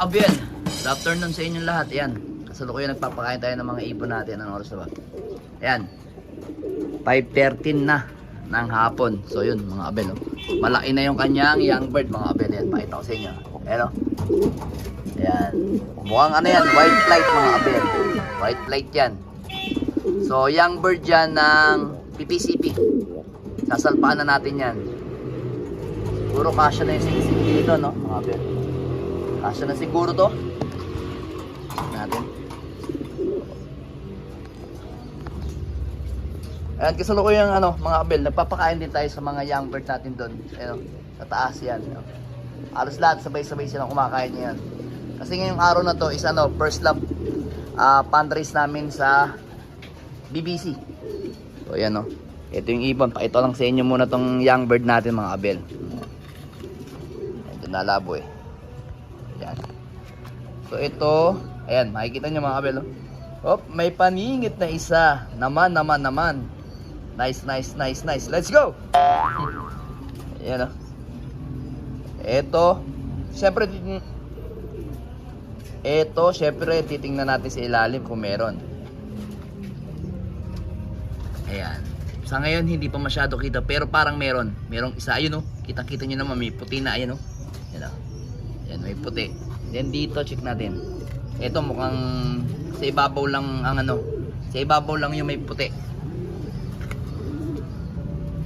Abel, good afternoon sa inyong lahat. Ayan, kasalukuyan nagpapakain tayo ng mga ibon natin. Anong oras na ba? Ayan, 5:13 na ng hapon. So yun mga Abel, oh. Malaki na yung kanyang young bird mga Abel. Ayan, pakita ko sa inyo. Ayan, oh. Ayan, mukhang ano yan, white flight mga Abel. White flight yan. So young bird yan ng PPCP. Sasalpaan na natin yan. Siguro kasya na yung singsing dito, no mga Abel. Kasya na siguro to natin. Ayan, kasalukuyang ano, mga Abel, nagpapakain din tayo sa mga young bird natin doon. Ayan, sa taas yan. Alos lahat, sabay-sabay silang kumakain yan. Kasi ngayong araw na to is ano, first lap fundraise namin sa BBC. So ayan, no. Ito yung ibon. Pakita lang sa inyo muna tong young bird natin mga Abel. Ito nalabo eh. Ayan. So ito, ayan, makikita nyo mga Abel. Oh, may paningit na isa. Naman. Nice. Let's go! Ayan, oh. Ito, syempre titingnan natin sa ilalim kung meron. Ayan. Sa ngayon hindi pa masyado kita, pero parang meron. Merong isa, ayun, oh. Kitang-kita nyo naman, may puti na, ayun, oh. Ayan, oh. Ayan, may puti. Then dito, check natin. Ito mukhang sa ibabaw lang ang ano. Sa ibabaw lang yung may puti.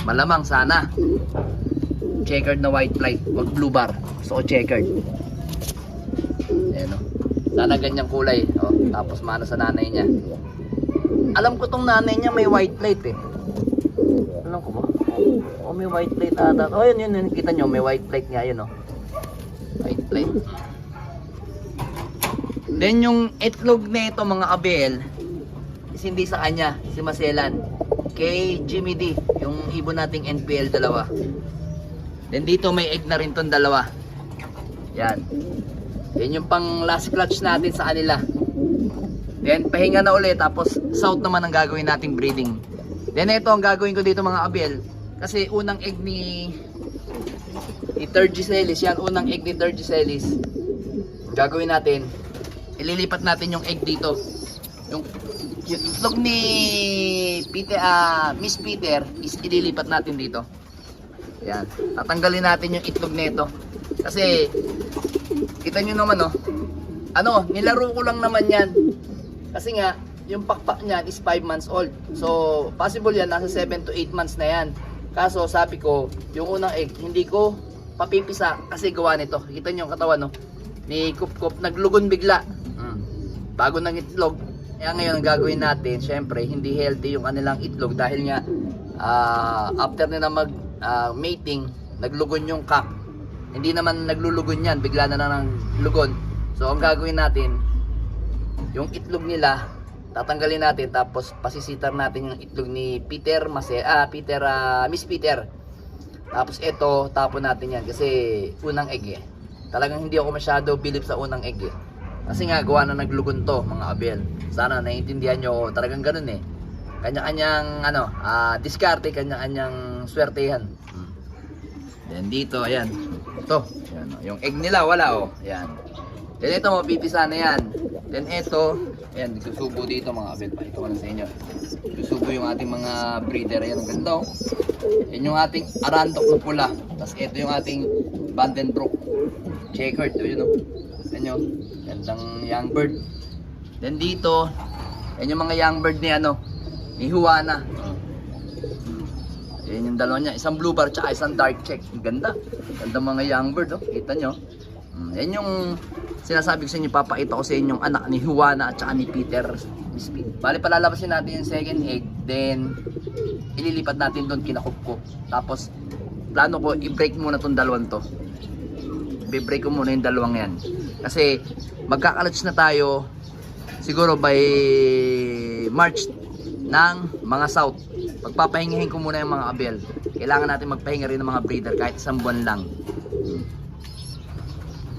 Malamang sana checkered na white flight, wag blue bar. So checkered. Ayan, oh. Sana ganyang kulay, oh. Tapos mana sa nanay niya. Alam ko tong nanay niya may white flight eh. Alam ko ba? Oh, may white plate ata. Oh, yun. Kita nyo, may white plate nga yun, oh. White plate. Then, yung itlog na ito, mga Abel, is hindi sa kanya, si Maselan. Kay Jimmy D, yung ibon nating NPL dalawa. Then, dito may egg na rin tong dalawa. Yan. Yan yung pang last clutch natin sa kanila. Then, pahinga na ulit. Tapos, south naman ang gagawin nating breeding. Then ito ang gagawin ko dito mga Abel, kasi unang egg ni Third Giselis, yan unang egg ni Third Giselis. Gagawin natin, ililipat natin yung egg dito. Yung itlog ni Peter, Miss Peter is ililipat natin dito. Yan, tatanggalin natin yung itlog nito. Kasi kita nyo naman, oh. Ano, nilaro ko lang naman yan. Kasi nga yung pakpak niyan is 5 months old. So, possible yan, nasa 7 to 8 months na yan. Kaso, sabi ko, yung unang egg, hindi ko papipisa kasi gawa nito. Kita nyo yung katawan, no? Ni Kup-Kup, naglugon bigla. Bago ng itlog. Kaya ngayon, ang gagawin natin, syempre, hindi healthy yung kanilang itlog dahil nga, after nila mating, naglugon yung cock. Hindi naman naglulugon yan, bigla na lang lugon. So, ang gagawin natin, yung itlog nila, tatanggalin natin, tapos pasisitar natin yung itlog ni Peter, Miss Peter. Tapos ito, tapon natin yan kasi unang egg eh. Talagang hindi ako masyado believe sa unang egg eh. Kasi nga gawa na naglugon to mga Abel. Sana naiintindihan nyo, talagang ganun eh. Kanya-kanyang ano, diskarte, kanya-kanyang swertehan. Then dito, ayan. Ito, ayan, yung egg nila wala oh. Ayan. Then ito, mapipisa na yan. Then ito, ayan, susubo dito mga Abel. Pakita ko lang sa inyo. Susubo yung ating mga breeder. Ayan, ang ganda, oh. Yan yung ating Arantok na pula. Tapos ito yung ating Vandenbroek checkered. Yun, oh. Yan yung gandang young bird. Then dito, yan yung mga young bird ni ano, ni Juana. Yan yung dalawa niya. Isang blue bar tsaka isang dark check. Ang ganda. Ganda mga young bird, oh. Kita nyo. Yan yung sinasabi ko sa inyo, papakita ko sa inyo yung anak ni Juana at saka ni Peter. Bali, palalabasin natin yung second egg, then ililipat natin doon kinakup-kup. Tapos plano ko i-break muna tong dalawang to. I-break ko muna yung dalawang yan. Kasi magkakalats na tayo siguro by March ng mga south. Pagpapahingahin ko muna yung mga Abel. Kailangan natin magpahinga rin ng mga breeder kahit isang buwan lang.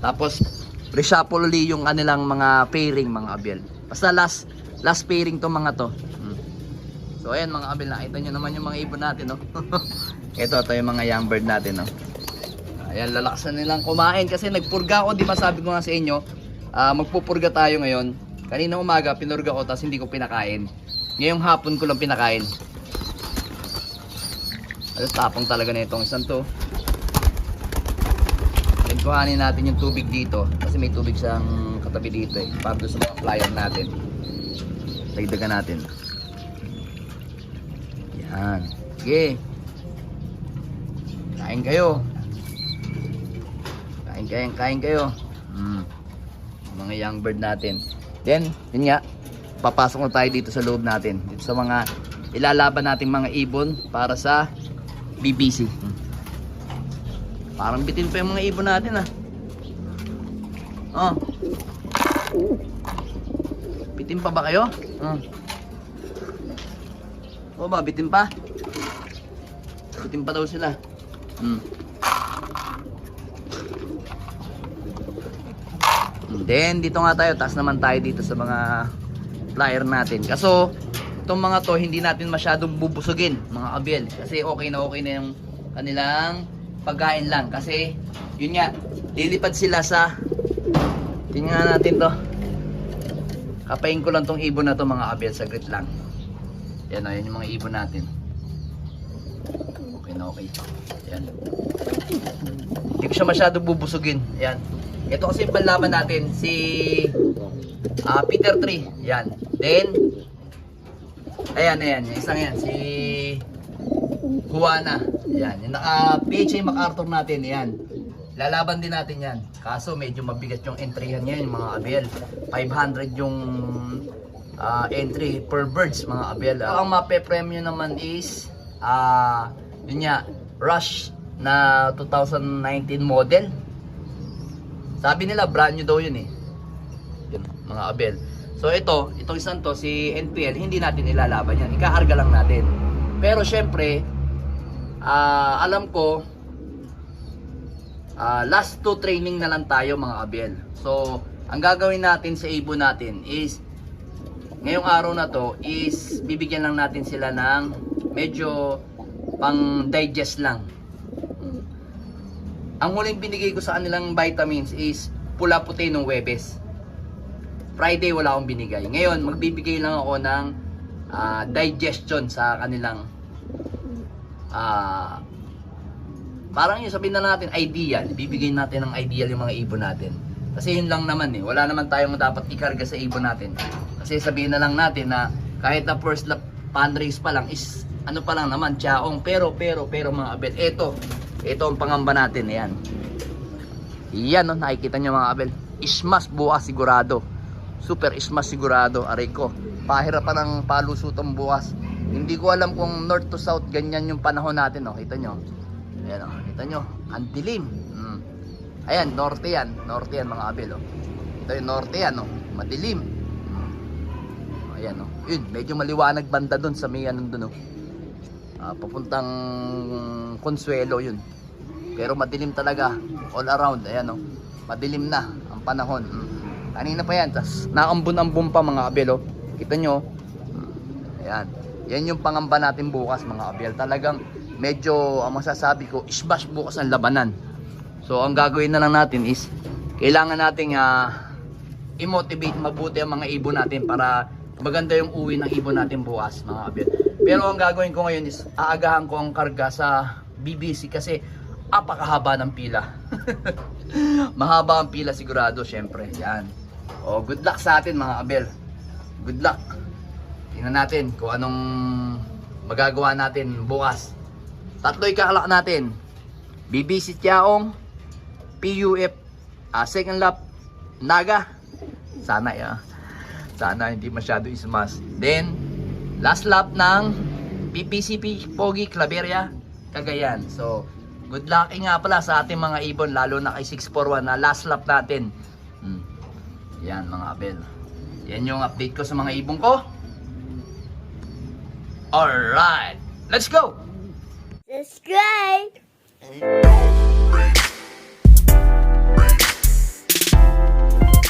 Tapos reshuffle ulit yung kanilang mga pairing mga Abel. Basta last pairing to mga to. So ayan mga Abel, nakita nyo naman yung mga ibon natin, no? Ito yung mga young bird natin, no? Ayan, lalaksan nilang kumain kasi nagpurga ako, di ba sabi ko nga sa inyo, Magpupurga tayo ngayon. Kanina umaga, pinurga ko, tapos hindi ko pinakain. Ngayong hapon ko lang pinakain. Tapang talaga na itong isang to. Then kuhanin natin yung tubig dito. Kasi may tubig siyang katabi dito eh. Para doon sa mga flyer natin. Dagdagan natin. Yan. Sige. Kain kayo. Kain kayo. Mga young bird natin. Then, yun nga. Papasok na tayo dito sa loob natin. Dito sa mga ilalaban nating mga ibon para sa BBC. Parang bitin pa yung mga ibon natin ah. Bitin pa ba kayo? O ba, bitin pa? Bitin pa daw sila. Then dito nga tayo, taas naman tayo dito sa mga flyer natin. Kaso itong mga to hindi natin masyadong bubusugin, mga abel, kasi okay na yung kanilang pagkain lang. Kasi yun nga, lilipad sila sa, tingnan natin to, kapain ko lang tong ibon na to mga abel, saglit lang. Yan o, yan yung mga ibon natin. Okay na okay. Yan, hindi ko siya masyadong bubusugin. Yan, ito kasi yung panlaban natin, si Peter Tree. Yan. Then ayan, yung isang yan, si Juana. Yan, yung naka-PHA MacArthur natin. Yan, lalaban din natin yan. Kaso medyo mabigat yung entryhan niya, yung mga abel. 500 yung entry per birds, mga abel. Ang mape-premyo naman is yun nga, Rush na 2019 model. Sabi nila brand new daw yun eh. Yun, mga abel. So itong isang to, si NPL, hindi natin ilalaban yan. Ikaarga lang natin. Pero syempre, alam ko, last 2 training na lang tayo mga abel. So, ang gagawin natin sa ibon natin is, ngayong araw na to, is bibigyan lang natin sila ng medyo pang digest lang. Ang huling binigay ko sa kanilang vitamins is pula-puti ng Webes. Friday wala akong binigay. Ngayon magbibigay lang ako ng digestion sa kanilang parang yung sabihin na natin ideal. Bibigay natin ng ideal yung mga ibon natin. Kasi yun lang naman eh. Wala naman tayong dapat ikarga sa ibon natin. Kasi sabihin na lang natin na kahit na first lap fundraise pa lang is ano pa lang naman, tiyaong. Pero mga abel, ito ang pangamba natin. Ayan. Yan no, nakikita nyo mga abel. Ismas bukas sigurado. Super ismas sigurado. Aray ko, pahirapan ng palusutong bukas. Hindi ko alam kung north to south ganyan yung panahon natin. No? Kita nyo. Ayan, oh. Kita nyo. Ang dilim. Ayan, norte yan. Norte yan mga abel. Oh. Ito yung norte yan. Oh. Madilim. Ayan. Oh. Yun, medyo maliwanag banda dun sa may anong dun. Oh. Papuntang Consuelo yun. Pero madilim talaga. All around. Ayan. Oh. Madilim na ang panahon. Kanina pa yan. Tas naambun-ambun pa mga abel. Oh. Kita nyo. Ayan. Yan yung pangamba natin bukas mga abel. Talagang medyo ang masasabi ko, isbash bukas ang labanan. So ang gagawin na lang natin is kailangan nating i-motivate mabuti ang mga ibon natin para maganda yung uwi ng ibon natin bukas mga abel. Pero ang gagawin ko ngayon is aagahan ko ang karga sa BBC kasi apakahaba ng pila. Mahaba ang pila sigurado syempre. Yan. O good luck sa atin mga abel. Good luck. Tingnan natin kung anong magagawa natin bukas. Tatlo ikakalak natin. BBC Tiaong, PUF, second lap, Naga. Sana sana hindi masyado ismas. Then, last lap ng PPCP, Pogi, Claveria, Cagayan. So, good luck nga pala sa ating mga ibon, lalo na kay 641 na last lap natin. Yan mga abel. Yan yung update ko sa mga ibon ko. Alright, let's go! Subscribe!